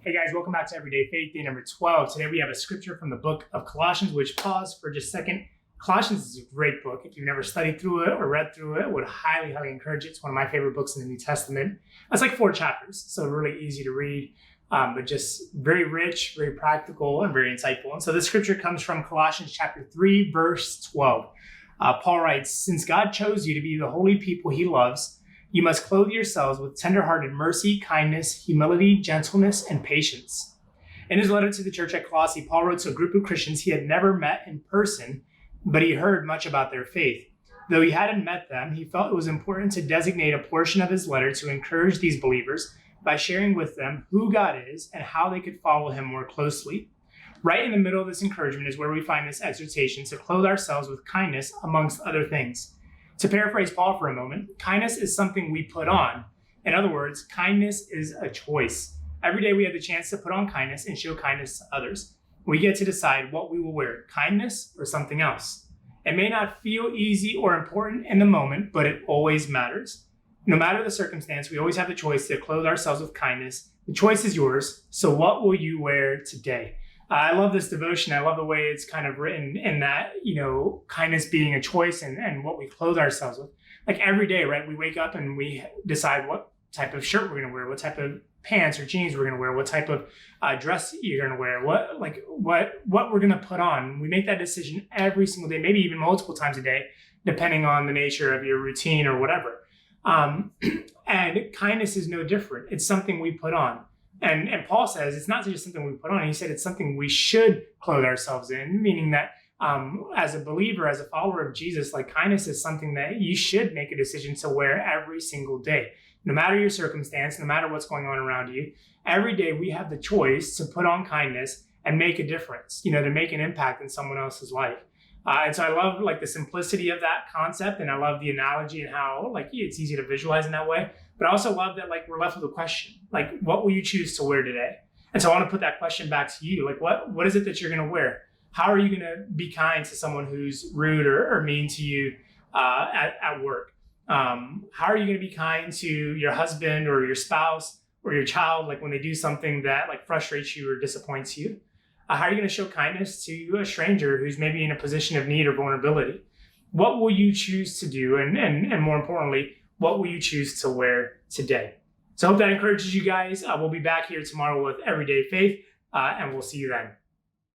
Hey guys, welcome back to Everyday Faith, day number 12. Today we have a scripture from the book of Colossians, which pause for just a second. Colossians is a great book. If you've never studied through it or read through it, would highly encourage it. It's one of my favorite books in the New Testament. It's like 4 chapters, so really easy to read, but just very rich, very practical, and very insightful. And so this scripture comes from Colossians chapter 3, verse 12. Paul writes, "Since God chose you to be the holy people he loves, you must clothe yourselves with tender-hearted mercy, kindness, humility, gentleness, and patience." In his letter to the church at Colossae, Paul wrote to a group of Christians he had never met in person, but he heard much about their faith. Though he hadn't met them, he felt it was important to designate a portion of his letter to encourage these believers by sharing with them who God is and how they could follow him more closely. Right in the middle of this encouragement is where we find this exhortation to clothe ourselves with kindness, amongst other things. To paraphrase Paul for a moment, kindness is something we put on. In other words, kindness is a choice. Every day we have the chance to put on kindness and show kindness to others. We get to decide what we will wear, kindness or something else. It may not feel easy or important in the moment, but it always matters. No matter the circumstance, we always have the choice to clothe ourselves with kindness. The choice is yours. So what will you wear today? I love this devotion. I love the way it's kind of written in that, kindness being a choice and what we clothe ourselves with. Like every day, right? We wake up and we decide what type of shirt we're going to wear, what type of pants or jeans we're going to wear, what type of dress you're going to wear, what we're going to put on. We make that decision every single day, maybe even multiple times a day, depending on the nature of your routine or whatever. And kindness is no different. It's something we put on. And Paul says it's not just something we put on. He said it's something we should clothe ourselves in, meaning that as a believer, as a follower of Jesus, like kindness is something that you should make a decision to wear every single day. No matter your circumstance, no matter what's going on around you, every day we have the choice to put on kindness and make a difference, to make an impact in someone else's life. And so I love the simplicity of that concept, and I love the analogy and how it's easy to visualize in that way. But I also love that we're left with a question, what will you choose to wear today? And so I want to put that question back to you. What is it that you're going to wear? How are you going to be kind to someone who's rude or mean to you at work? How are you going to be kind to your husband or your spouse or your child when they do something that frustrates you or disappoints you? How are you going to show kindness to a stranger who's maybe in a position of need or vulnerability? What will you choose to do? And more importantly, what will you choose to wear today? So I hope that encourages you guys. We'll be back here tomorrow with Everyday Faith, and we'll see you then.